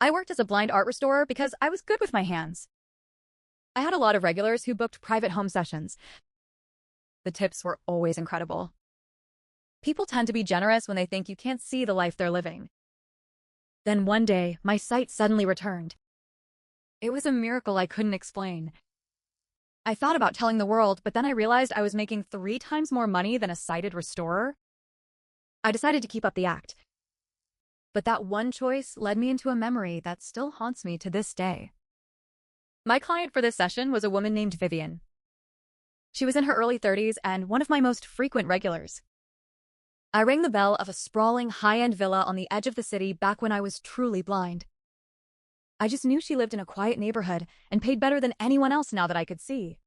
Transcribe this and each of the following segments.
I worked as a blind art restorer because I was good with my hands. I had a lot of regulars who booked private home sessions. The tips were always incredible. People tend to be generous when they think you can't see the life they're living. Then one day, my sight suddenly returned. It was a miracle I couldn't explain. I thought about telling the world, but then I realized I was making 3 times more money than a sighted restorer. I decided to keep up the act. But that one choice led me into a memory that still haunts me to this day. My client for this session was a woman named Vivian. She was in her early 30s and one of my most frequent regulars. I rang the bell of a sprawling high-end villa on the edge of the city back when I was truly blind. I just knew she lived in a quiet neighborhood and paid better than anyone else now that I could see.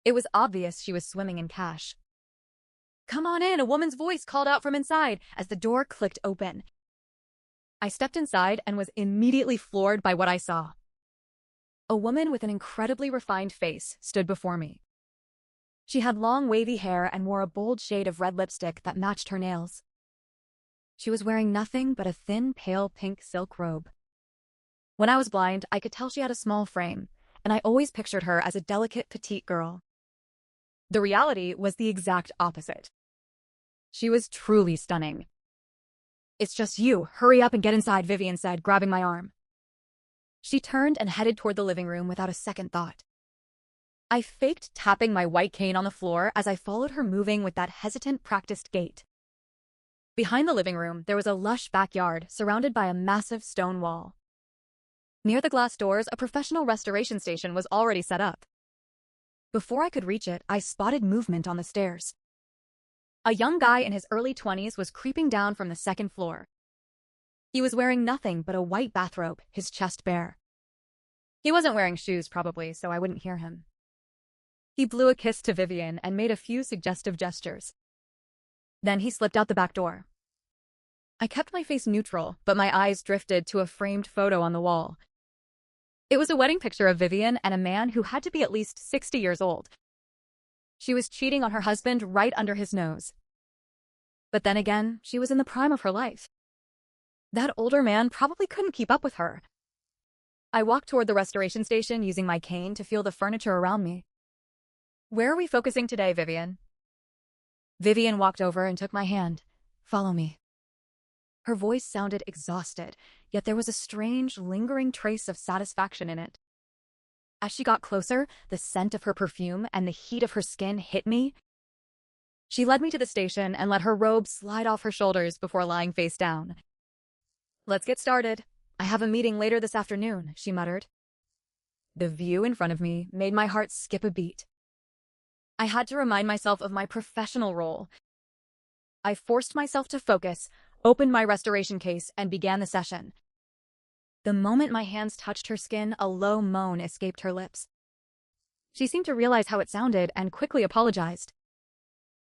It was obvious she was swimming in cash. "Come on in," a woman's voice called out from inside as the door clicked open. I stepped inside and was immediately floored by what I saw. A woman with an incredibly refined face stood before me. She had long wavy hair and wore a bold shade of red lipstick that matched her nails. She was wearing nothing but a thin, pale pink silk robe. When I was blind, I could tell she had a small frame, and I always pictured her as a delicate, petite girl. The reality was the exact opposite. She was truly stunning. "It's just you. Hurry up and get inside," Vivian said, grabbing my arm. She turned and headed toward the living room without a second thought. I faked tapping my white cane on the floor as I followed her, moving with that hesitant, practiced gait. Behind the living room, there was a lush backyard surrounded by a massive stone wall. Near the glass doors, a professional restoration station was already set up. Before I could reach it, I spotted movement on the stairs. A young guy in his early 20s was creeping down from the second floor. He was wearing nothing but a white bathrobe, his chest bare. He wasn't wearing shoes, probably, so I wouldn't hear him. He blew a kiss to Vivian and made a few suggestive gestures. Then he slipped out the back door. I kept my face neutral, but my eyes drifted to a framed photo on the wall. It was a wedding picture of Vivian and a man who had to be at least 60 years old. She was cheating on her husband right under his nose. But then again, she was in the prime of her life. That older man probably couldn't keep up with her. I walked toward the restoration station using my cane to feel the furniture around me. "Where are we focusing today, Vivian?" Vivian walked over and took my hand. "Follow me." Her voice sounded exhausted, yet there was a strange, lingering trace of satisfaction in it. As she got closer, the scent of her perfume and the heat of her skin hit me. She led me to the station and let her robe slide off her shoulders before lying face down. "Let's get started. I have a meeting later this afternoon," she muttered. The view in front of me made my heart skip a beat. I had to remind myself of my professional role. I forced myself to focus, opened my restoration case, and began the session. The moment my hands touched her skin, a low moan escaped her lips. She seemed to realize how it sounded and quickly apologized.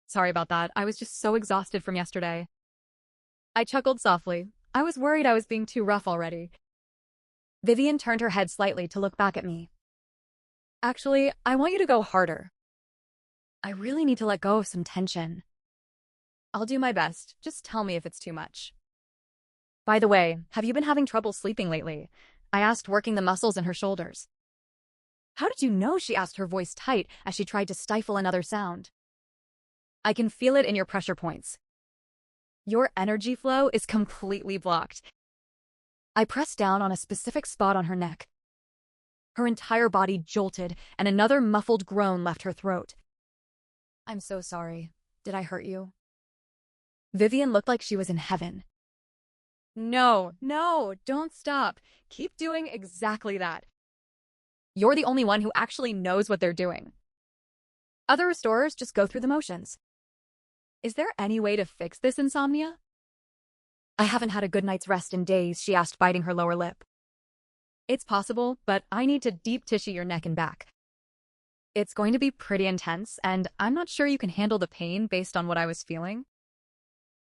"Sorry about that. I was just so exhausted from yesterday." I chuckled softly. I was worried I was being too rough already. Vivian turned her head slightly to look back at me. "Actually, I want you to go harder. I really need to let go of some tension." "I'll do my best. Just tell me if it's too much." "By the way, have you been having trouble sleeping lately?" I asked, working the muscles in her shoulders. "How did you know?" she asked, her voice tight as she tried to stifle another sound. "I can feel it in your pressure points. Your energy flow is completely blocked." I pressed down on a specific spot on her neck. Her entire body jolted, and another muffled groan left her throat. "I'm so sorry. Did I hurt you?" Vivian looked like she was in heaven. No, don't stop. Keep doing exactly that. You're the only one who actually knows what they're doing. Other restorers just go through the motions. Is there any way to fix this insomnia?" "I haven't had a good night's rest in days," she asked, biting her lower lip. "It's possible, but I need to deep tissue your neck and back. It's going to be pretty intense, and I'm not sure you can handle the pain based on what I was feeling."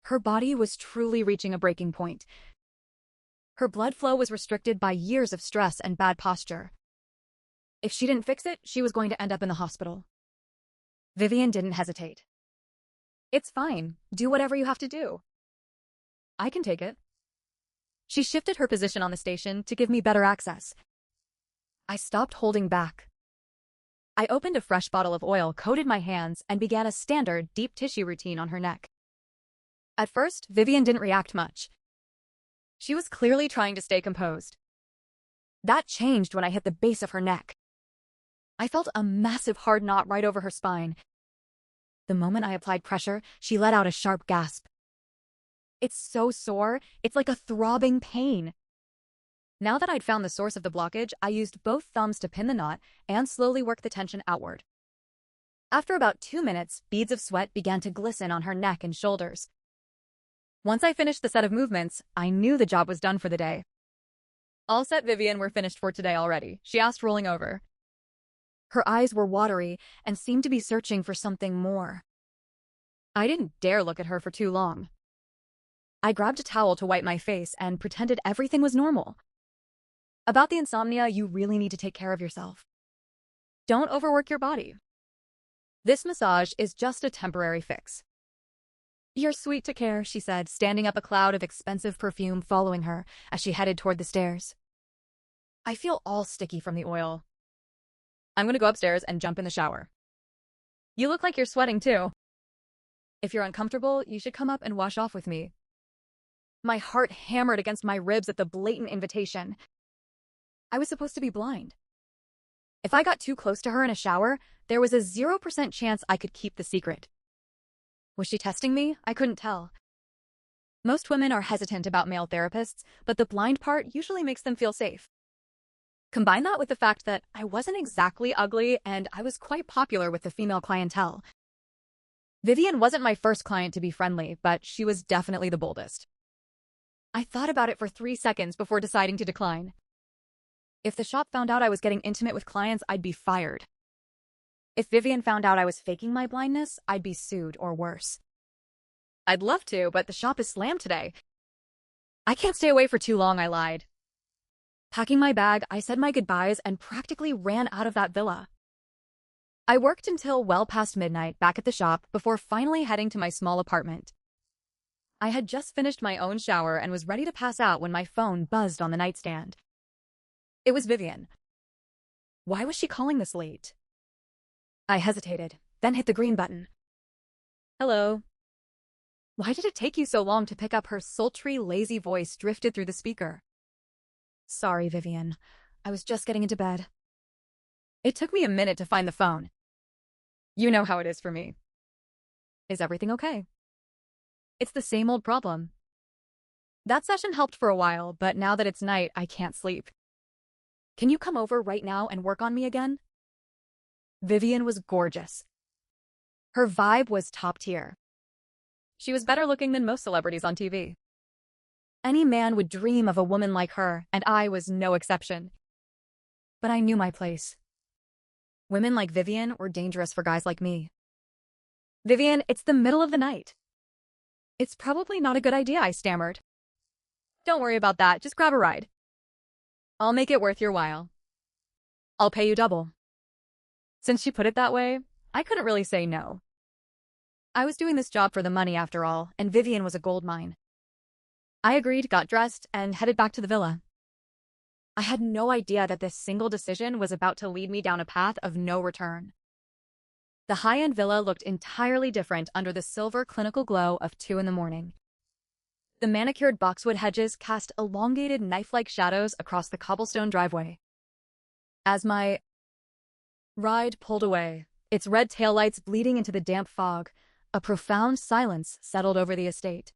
Her body was truly reaching a breaking point. Her blood flow was restricted by years of stress and bad posture. If she didn't fix it, she was going to end up in the hospital. Vivian didn't hesitate. "It's fine. Do whatever you have to do. I can take it." She shifted her position on the station to give me better access. I stopped holding back. I opened a fresh bottle of oil, coated my hands, and began a standard deep tissue routine on her neck. At first, Vivian didn't react much. She was clearly trying to stay composed. That changed when I hit the base of her neck. I felt a massive hard knot right over her spine. The moment I applied pressure, she let out a sharp gasp. It's so sore, it's like a throbbing pain. Now that I'd found the source of the blockage, I used both thumbs to pin the knot and slowly work the tension outward. After about 2 minutes, beads of sweat began to glisten on her neck and shoulders. Once I finished the set of movements, I knew the job was done for the day. "All set, Vivian, we're finished for today already," she asked, rolling over. Her eyes were watery and seemed to be searching for something more. I didn't dare look at her for too long. I grabbed a towel to wipe my face and pretended everything was normal. About the insomnia, you really need to take care of yourself. Don't overwork your body. This massage is just a temporary fix. "You're sweet to care," she said, standing up, a cloud of expensive perfume following her as she headed toward the stairs. I feel all sticky from the oil. "I'm going to go upstairs and jump in the shower." "You look like you're sweating too." "If you're uncomfortable, you should come up and wash off with me." My heart hammered against my ribs at the blatant invitation. I was supposed to be blind. If I got too close to her in a shower, there was a 0% chance I could keep the secret. Was she testing me? I couldn't tell. Most women are hesitant about male therapists, but the blind part usually makes them feel safe. Combine that with the fact that I wasn't exactly ugly and I was quite popular with the female clientele. Vivian wasn't my first client to be friendly, but she was definitely the boldest. I thought about it for 3 seconds before deciding to decline. If the shop found out I was getting intimate with clients, I'd be fired. If Vivian found out I was faking my blindness, I'd be sued or worse. I'd love to, but the shop is slammed today. I can't stay away for too long, I lied. Packing my bag, I said my goodbyes and practically ran out of that villa. I worked until well past midnight back at the shop before finally heading to my small apartment. I had just finished my own shower and was ready to pass out when my phone buzzed on the nightstand. It was Vivian. Why was she calling this late? I hesitated, then hit the green button. "Hello." Why did it take you so long to pick up? Her sultry, lazy voice drifted through the speaker. "Sorry, Vivian. I was just getting into bed." It took me a minute to find the phone. You know how it is for me. "Is everything okay?" It's the same old problem. That session helped for a while, but now that it's night, I can't sleep. "Can you come over right now and work on me again?" Vivian was gorgeous. Her vibe was top tier. She was better looking than most celebrities on TV. Any man would dream of a woman like her, and I was no exception. But I knew my place. Women like Vivian were dangerous for guys like me. "Vivian, it's the middle of the night." "It's probably not a good idea," I stammered. "Don't worry about that, just grab a ride. I'll make it worth your while. I'll pay you double." Since she put it that way, I couldn't really say no. I was doing this job for the money after all, and Vivian was a goldmine. I agreed, got dressed, and headed back to the villa. I had no idea that this single decision was about to lead me down a path of no return. The high-end villa looked entirely different under the silver clinical glow of 2 in the morning. The manicured boxwood hedges cast elongated knife-like shadows across the cobblestone driveway. As my ride pulled away, its red taillights bleeding into the damp fog, a profound silence settled over the estate.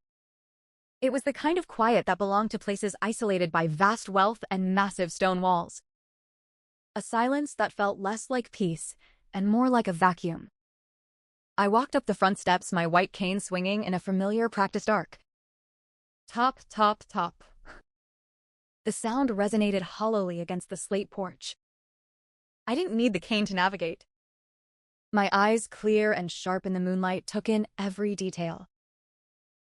It was the kind of quiet that belonged to places isolated by vast wealth and massive stone walls. A silence that felt less like peace and more like a vacuum. I walked up the front steps, my white cane swinging in a familiar practiced arc. Top, top, top. The sound resonated hollowly against the slate porch. I didn't need the cane to navigate. My eyes, clear and sharp in the moonlight, took in every detail.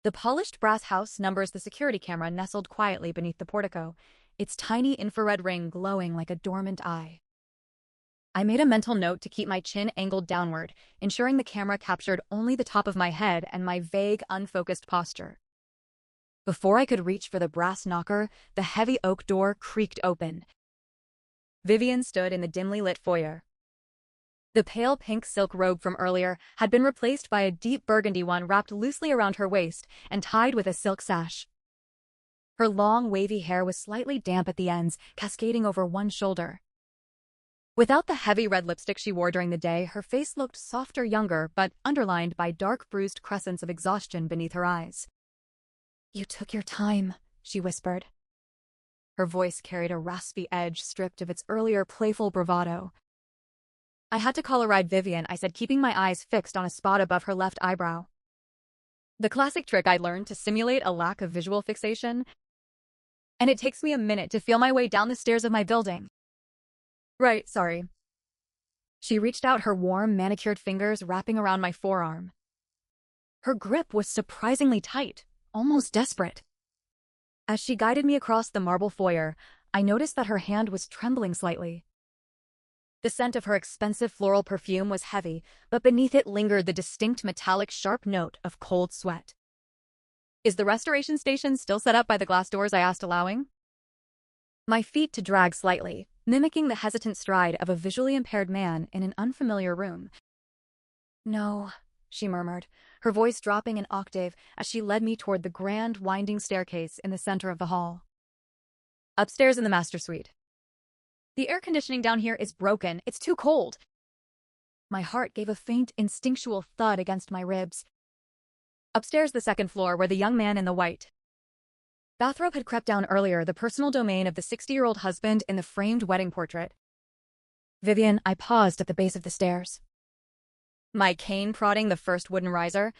The polished brass house numbers the security camera nestled quietly beneath the portico, its tiny infrared ring glowing like a dormant eye. I made a mental note to keep my chin angled downward, ensuring the camera captured only the top of my head and my vague, unfocused posture. Before I could reach for the brass knocker, the heavy oak door creaked open. Vivian stood in the dimly lit foyer. The pale pink silk robe from earlier had been replaced by a deep burgundy one wrapped loosely around her waist and tied with a silk sash. Her long, wavy hair was slightly damp at the ends, cascading over one shoulder. Without the heavy red lipstick she wore during the day, her face looked softer, younger, but underlined by dark, bruised crescents of exhaustion beneath her eyes. "You took your time," she whispered. Her voice carried a raspy edge stripped of its earlier playful bravado. "I had to call a ride, Vivian," I said, keeping my eyes fixed on a spot above her left eyebrow. The classic trick I learned to simulate a lack of visual fixation. And it takes me a minute to feel my way down the stairs of my building. "Right, sorry." She reached out her warm, manicured fingers wrapping around my forearm. Her grip was surprisingly tight, almost desperate. As she guided me across the marble foyer, I noticed that her hand was trembling slightly. The scent of her expensive floral perfume was heavy, but beneath it lingered the distinct metallic sharp note of cold sweat. "Is the restoration station still set up by the glass doors?" I asked, allowing my feet to drag slightly, mimicking the hesitant stride of a visually impaired man in an unfamiliar room. "No," she murmured, her voice dropping an octave as she led me toward the grand, winding staircase in the center of the hall. "Upstairs in the master suite. The air conditioning down here is broken. It's too cold." My heart gave a faint, instinctual thud against my ribs. "Upstairs, the second floor, where the young man in the white bathrobe had crept down earlier, the personal domain of the 60-year-old husband in the framed wedding portrait." "Vivian," I paused at the base of the stairs, my cane prodding the first wooden riser.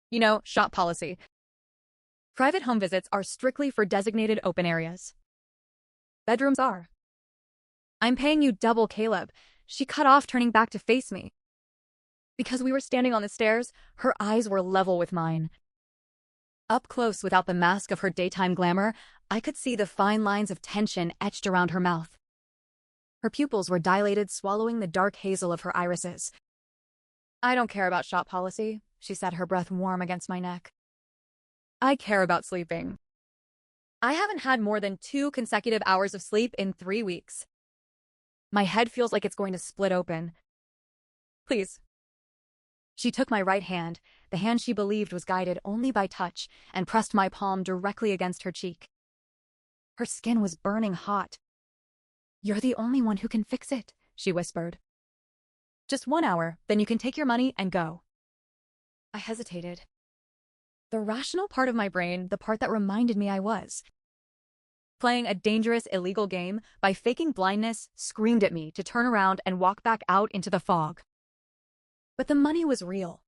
"You know, shop policy. Private home visits are strictly for designated open areas. Bedrooms are." "I'm paying you double, Caleb." She cut off, turning back to face me. Because we were standing on the stairs, her eyes were level with mine. Up close, without the mask of her daytime glamour, I could see the fine lines of tension etched around her mouth. Her pupils were dilated, swallowing the dark hazel of her irises. "I don't care about shop policy," she said, her breath warm against my neck. "I care about sleeping. I haven't had more than 2 consecutive hours of sleep in 3 weeks. My head feels like it's going to split open. Please." She took my right hand, the hand she believed was guided only by touch, and pressed my palm directly against her cheek. Her skin was burning hot. "You're the only one who can fix it," she whispered. "Just 1 hour, then you can take your money and go." I hesitated. The rational part of my brain, the part that reminded me I was playing a dangerous, illegal game by faking blindness, screamed at me to turn around and walk back out into the fog. But the money was real.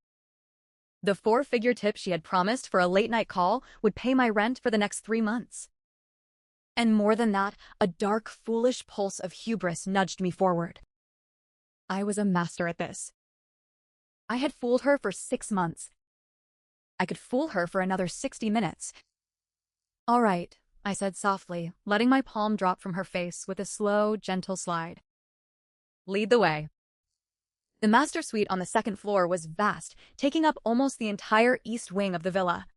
The 4-figure tip she had promised for a late-night call would pay my rent for the next 3 months. And more than that, a dark, foolish pulse of hubris nudged me forward. I was a master at this. I had fooled her for 6 months. I could fool her for another 60 minutes. "All right," I said softly, letting my palm drop from her face with a slow, gentle slide. "Lead the way." The master suite on the second floor was vast, taking up almost the entire east wing of the villa.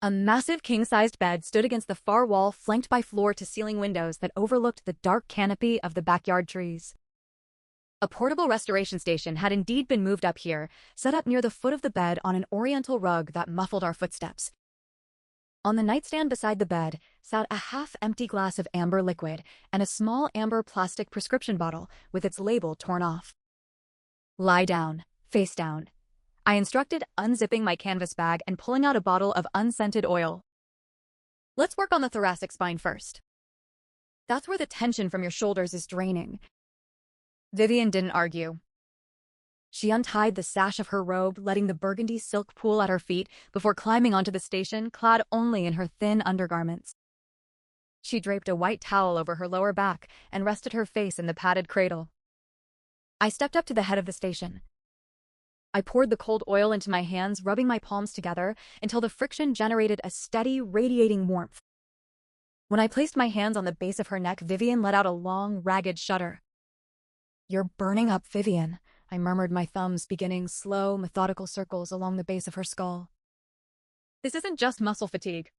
A massive king-sized bed stood against the far wall, flanked by floor-to-ceiling windows that overlooked the dark canopy of the backyard trees. A portable restoration station had indeed been moved up here, set up near the foot of the bed on an oriental rug that muffled our footsteps. On the nightstand beside the bed sat a half-empty glass of amber liquid and a small amber plastic prescription bottle with its label torn off. "Lie down, face down," I instructed, unzipping my canvas bag and pulling out a bottle of unscented oil. "Let's work on the thoracic spine first. That's where the tension from your shoulders is draining." Vivian didn't argue. She untied the sash of her robe, letting the burgundy silk pool at her feet before climbing onto the station, clad only in her thin undergarments. She draped a white towel over her lower back and rested her face in the padded cradle. I stepped up to the head of the station. I poured the cold oil into my hands, rubbing my palms together until the friction generated a steady, radiating warmth. When I placed my hands on the base of her neck, Vivian let out a long, ragged shudder. "You're burning up, Vivian," I murmured, my thumbs beginning slow, methodical circles along the base of her skull. This isn't just muscle fatigue.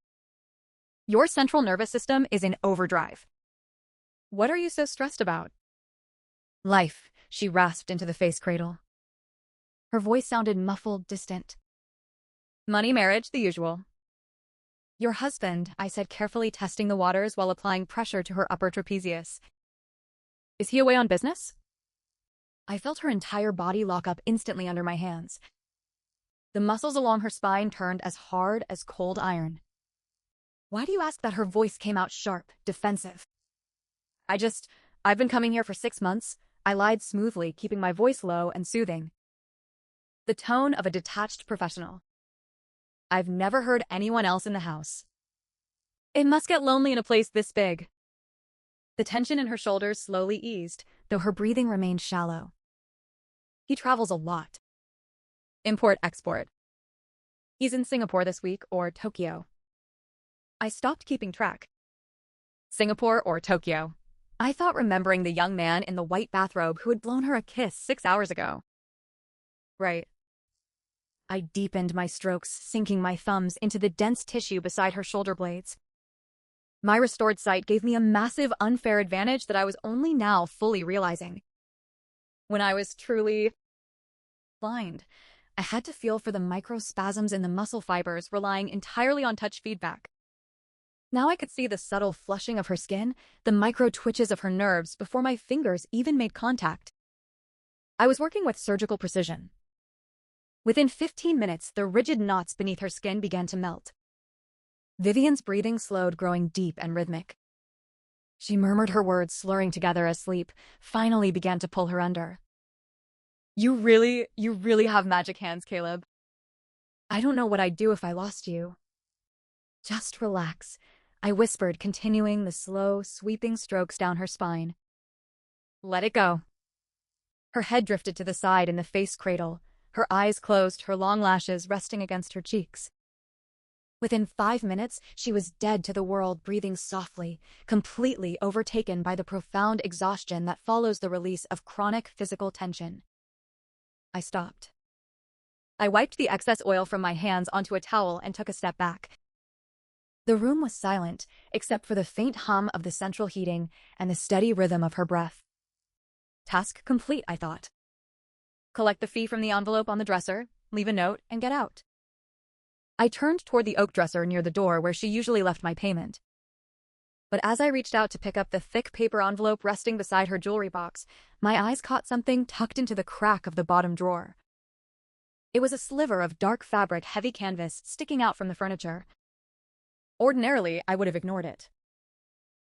Your central nervous system is in overdrive. What are you so stressed about? Life, she rasped into the face cradle. Her voice sounded muffled, distant. Money, marriage, the usual. Your husband, I said, carefully testing the waters while applying pressure to her upper trapezius. Is he away on business? I felt her entire body lock up instantly under my hands. The muscles along her spine turned as hard as cold iron. Why do you ask that? Her voice came out sharp, defensive. I've been coming here for 6 months. I lied smoothly, keeping my voice low and soothing. The tone of a detached professional. I've never heard anyone else in the house. It must get lonely in a place this big. The tension in her shoulders slowly eased, though her breathing remained shallow. He travels a lot. Import-export. He's in Singapore this week, or Tokyo. I stopped keeping track. Singapore or Tokyo. I thought remembering the young man in the white bathrobe who had blown her a kiss 6 hours ago. Right. I deepened my strokes, sinking my thumbs into the dense tissue beside her shoulder blades. My restored sight gave me a massive unfair advantage that I was only now fully realizing. When I was truly blind, I had to feel for the microspasms in the muscle fibers, relying entirely on touch feedback. Now I could see the subtle flushing of her skin, the micro twitches of her nerves before my fingers even made contact. I was working with surgical precision. Within 15 minutes, the rigid knots beneath her skin began to melt. Vivian's breathing slowed, growing deep and rhythmic. She murmured her words, slurring together as sleep finally began to pull her under. You really have magic hands, Caleb. I don't know what I'd do if I lost you. Just relax, I whispered, continuing the slow, sweeping strokes down her spine. Let it go. Her head drifted to the side in the face cradle, her eyes closed, her long lashes resting against her cheeks. Within 5 minutes, she was dead to the world, breathing softly, completely overtaken by the profound exhaustion that follows the release of chronic physical tension. I stopped. I wiped the excess oil from my hands onto a towel and took a step back. The room was silent, except for the faint hum of the central heating and the steady rhythm of her breath. Task complete, I thought. Collect the fee from the envelope on the dresser, leave a note, and get out. I turned toward the oak dresser near the door where she usually left my payment. But as I reached out to pick up the thick paper envelope resting beside her jewelry box, my eyes caught something tucked into the crack of the bottom drawer. It was a sliver of dark fabric, heavy canvas, sticking out from the furniture. Ordinarily, I would have ignored it.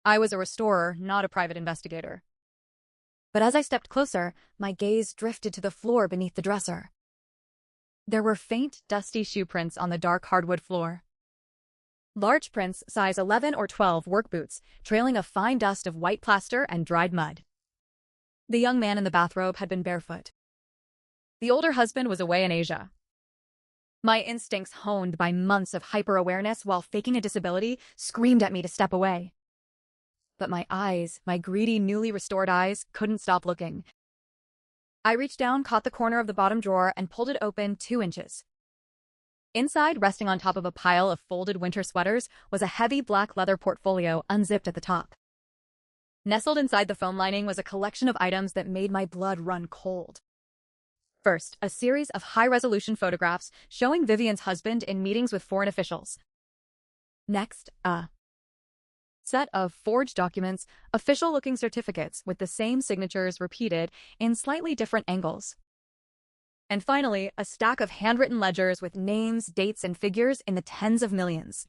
I was a restorer, not a private investigator. But as I stepped closer, my gaze drifted to the floor beneath the dresser. There were faint, dusty shoe prints on the dark hardwood floor. Large prints, size 11 or 12 work boots, trailing a fine dust of white plaster and dried mud. The young man in the bathrobe had been barefoot. The older husband was away in Asia. My instincts, honed by months of hyper-awareness while faking a disability, screamed at me to step away. But my eyes, my greedy, newly restored eyes, couldn't stop looking. I reached down, caught the corner of the bottom drawer, and pulled it open 2 inches. Inside, resting on top of a pile of folded winter sweaters, was a heavy black leather portfolio unzipped at the top. Nestled inside the foam lining was a collection of items that made my blood run cold. First, a series of high-resolution photographs showing Vivian's husband in meetings with foreign officials. Next, a set of forged documents, official-looking certificates with the same signatures repeated in slightly different angles. And finally, a stack of handwritten ledgers with names, dates, and figures in the tens of millions.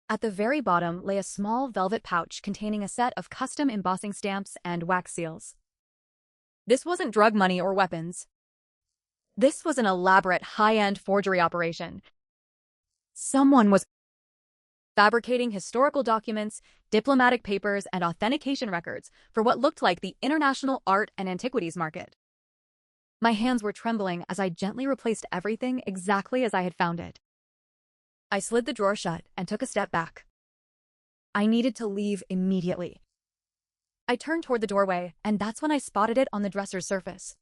At the very bottom lay a small velvet pouch containing a set of custom embossing stamps and wax seals. This wasn't drug money or weapons. This was an elaborate, high-end forgery operation. Someone was fabricating historical documents, diplomatic papers, and authentication records for what looked like the international art and antiquities market. My hands were trembling as I gently replaced everything exactly as I had found it. I slid the drawer shut and took a step back. I needed to leave immediately. I turned toward the doorway, and that's when I spotted it on the dresser's surface.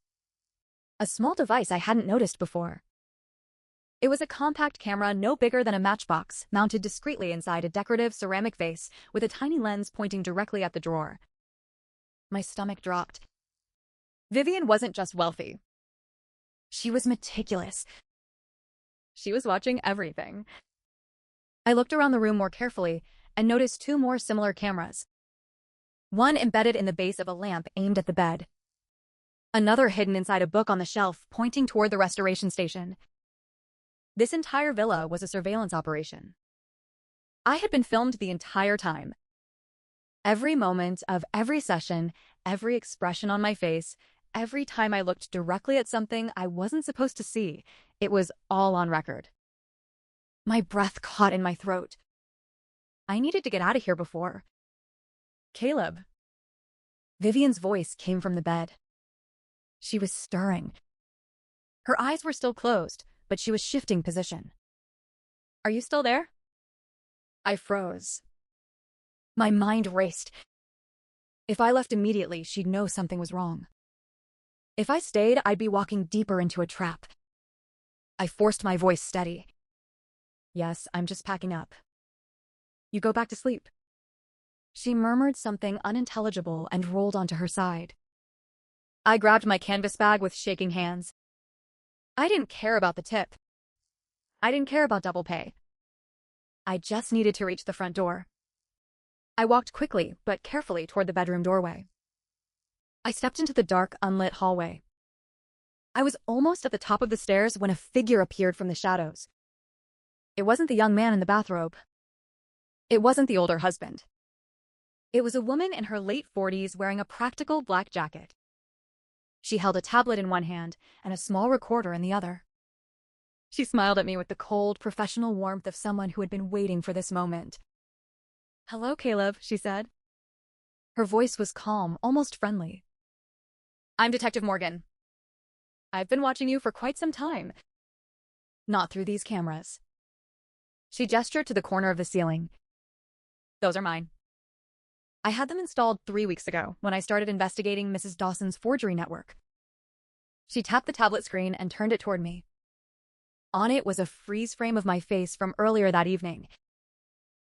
A small device I hadn't noticed before. It was a compact camera no bigger than a matchbox, mounted discreetly inside a decorative ceramic vase with a tiny lens pointing directly at the drawer. My stomach dropped. Vivian wasn't just wealthy. She was meticulous. She was watching everything. I looked around the room more carefully and noticed two more similar cameras. One embedded in the base of a lamp aimed at the bed. Another hidden inside a book on the shelf pointing toward the restoration station. This entire villa was a surveillance operation. I had been filmed the entire time. Every moment of every session, every expression on my face, every time I looked directly at something I wasn't supposed to see, it was all on record. My breath caught in my throat. I needed to get out of here before. Caleb. Vivian's voice came from the bed. She was stirring. Her eyes were still closed, but she was shifting position. Are you still there? I froze. My mind raced. If I left immediately, she'd know something was wrong. If I stayed, I'd be walking deeper into a trap. I forced my voice steady. Yes, I'm just packing up. You go back to sleep. She murmured something unintelligible and rolled onto her side. I grabbed my canvas bag with shaking hands. I didn't care about the tip. I didn't care about double pay. I just needed to reach the front door. I walked quickly, but carefully toward the bedroom doorway. I stepped into the dark, unlit hallway. I was almost at the top of the stairs when a figure appeared from the shadows. It wasn't the young man in the bathrobe. It wasn't the older husband. It was a woman in her late 40s wearing a practical black jacket. She held a tablet in one hand and a small recorder in the other. She smiled at me with the cold, professional warmth of someone who had been waiting for this moment. Hello, Caleb, she said. Her voice was calm, almost friendly. I'm Detective Morgan. I've been watching you for quite some time. Not through these cameras. She gestured to the corner of the ceiling. Those are mine. I had them installed 3 weeks ago when I started investigating Mrs. Dawson's forgery network. She tapped the tablet screen and turned it toward me. On it was a freeze frame of my face from earlier that evening.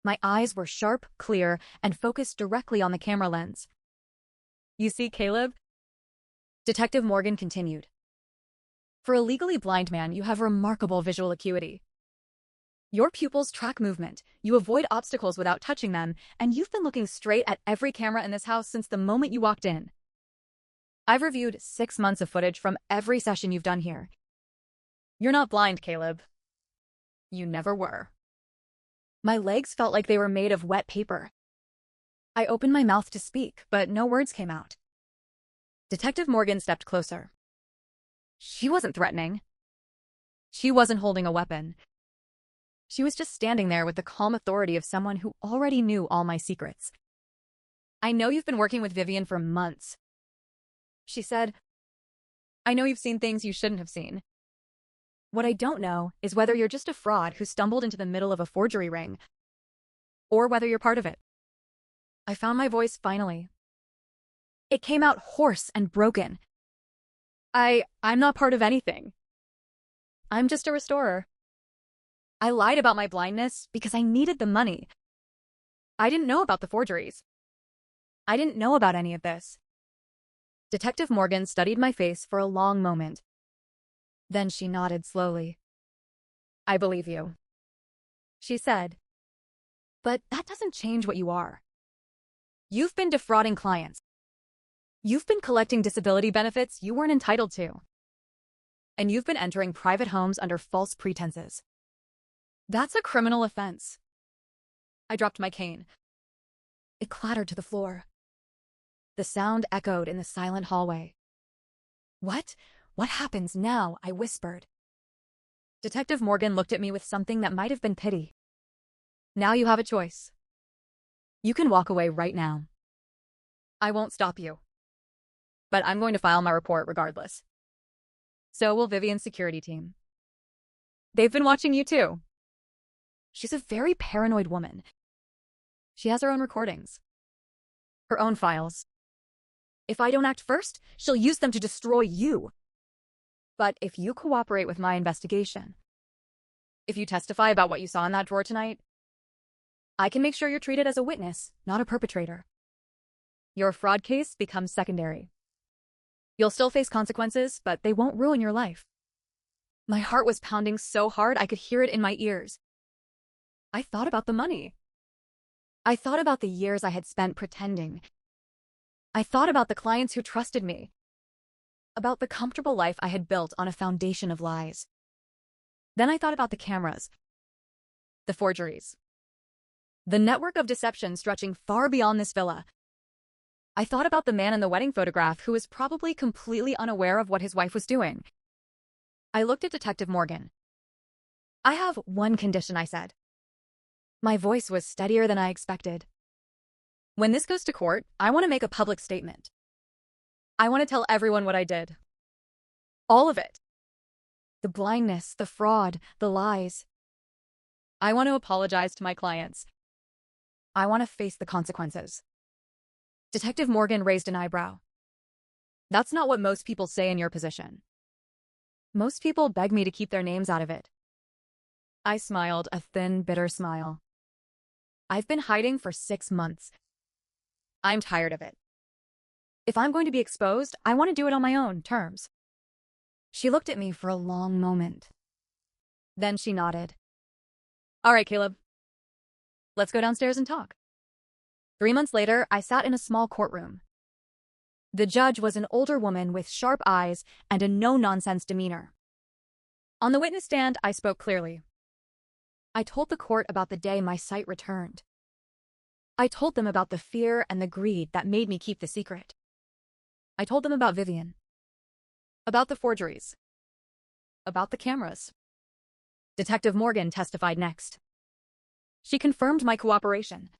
My eyes were sharp, clear, and focused directly on the camera lens. You see, Caleb? Detective Morgan continued. For a legally blind man, you have remarkable visual acuity. Your pupils track movement, you avoid obstacles without touching them, and you've been looking straight at every camera in this house since the moment you walked in. I've reviewed 6 months of footage from every session you've done here. You're not blind, Caleb. You never were. My legs felt like they were made of wet paper. I opened my mouth to speak, but no words came out. Detective Morgan stepped closer. She wasn't threatening. She wasn't holding a weapon. She was just standing there with the calm authority of someone who already knew all my secrets. I know you've been working with Vivian for months. She said, I know you've seen things you shouldn't have seen. What I don't know is whether you're just a fraud who stumbled into the middle of a forgery ring, or whether you're part of it. I found my voice finally. It came out hoarse and broken. I'm not part of anything. I'm just a restorer. I lied about my blindness because I needed the money. I didn't know about the forgeries. I didn't know about any of this. Detective Morgan studied my face for a long moment. Then she nodded slowly. I believe you, she said. But that doesn't change what you are. You've been defrauding clients. You've been collecting disability benefits you weren't entitled to. And you've been entering private homes under false pretenses. That's a criminal offense. I dropped my cane. It clattered to the floor. The sound echoed in the silent hallway. What? What happens now? I whispered. Detective Morgan looked at me with something that might have been pity. Now you have a choice. You can walk away right now. I won't stop you. But I'm going to file my report regardless. So will Vivian's security team. They've been watching you too. She's a very paranoid woman. She has her own recordings. Her own files. If I don't act first, she'll use them to destroy you. But if you cooperate with my investigation, If you testify about what you saw in that drawer tonight, I can make sure you're treated as a witness, not a perpetrator. Your fraud case becomes secondary. You'll still face consequences, but they won't ruin your life. My heart was pounding so hard I could hear it in my ears. I thought about the money. I thought about the years I had spent pretending. I thought about the clients who trusted me. About the comfortable life I had built on a foundation of lies. Then I thought about the cameras. The forgeries. The network of deception stretching far beyond this villa. I thought about the man in the wedding photograph who was probably completely unaware of what his wife was doing. I looked at Detective Morgan. I have one condition, I said. My voice was steadier than I expected. When this goes to court, I want to make a public statement. I want to tell everyone what I did. All of it. The blindness, the fraud, the lies. I want to apologize to my clients. I want to face the consequences. Detective Morgan raised an eyebrow. That's not what most people say in your position. Most people beg me to keep their names out of it. I smiled, a thin, bitter smile. I've been hiding for 6 months. I'm tired of it. If I'm going to be exposed, I want to do it on my own terms. She looked at me for a long moment. Then she nodded. All right, Caleb. Let's go downstairs and talk. 3 months later, I sat in a small courtroom. The judge was an older woman with sharp eyes and a no-nonsense demeanor. On the witness stand, I spoke clearly. I told the court about the day my sight returned. I told them about the fear and the greed that made me keep the secret. I told them about Vivian. About the forgeries. About the cameras. Detective Morgan testified next. She confirmed my cooperation.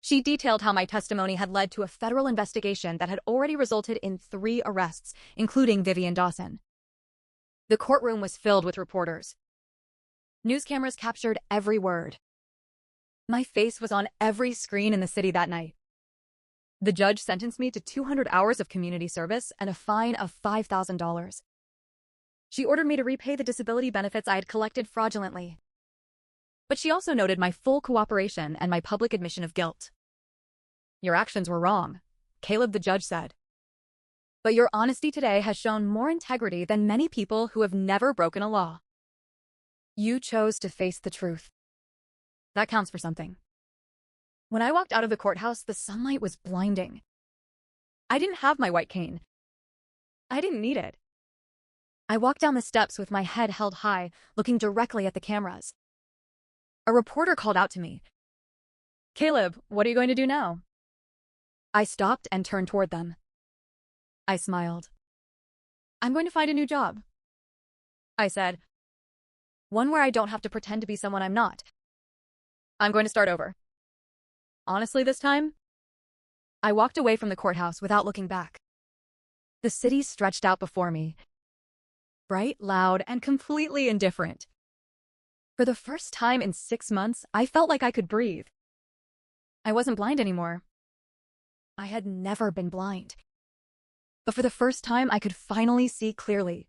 She detailed how my testimony had led to a federal investigation that had already resulted in 3 arrests, including Vivian Dawson. The courtroom was filled with reporters. News cameras captured every word. My face was on every screen in the city that night. The judge sentenced me to 200 hours of community service and a fine of $5,000. She ordered me to repay the disability benefits I had collected fraudulently. But she also noted my full cooperation and my public admission of guilt. Your actions were wrong, Caleb, the judge said. But your honesty today has shown more integrity than many people who have never broken a law. You chose to face the truth. That counts for something. When I walked out of the courthouse, the sunlight was blinding. I didn't have my white cane. I didn't need it. I walked down the steps with my head held high, looking directly at the cameras. A reporter called out to me. Caleb, what are you going to do now? I stopped and turned toward them. I smiled. I'm going to find a new job. I said, one where I don't have to pretend to be someone I'm not. I'm going to start over. Honestly, this time, I walked away from the courthouse without looking back. The city stretched out before me, bright, loud, and completely indifferent. For the first time in 6 months, I felt like I could breathe. I wasn't blind anymore. I had never been blind. But for the first time, I could finally see clearly.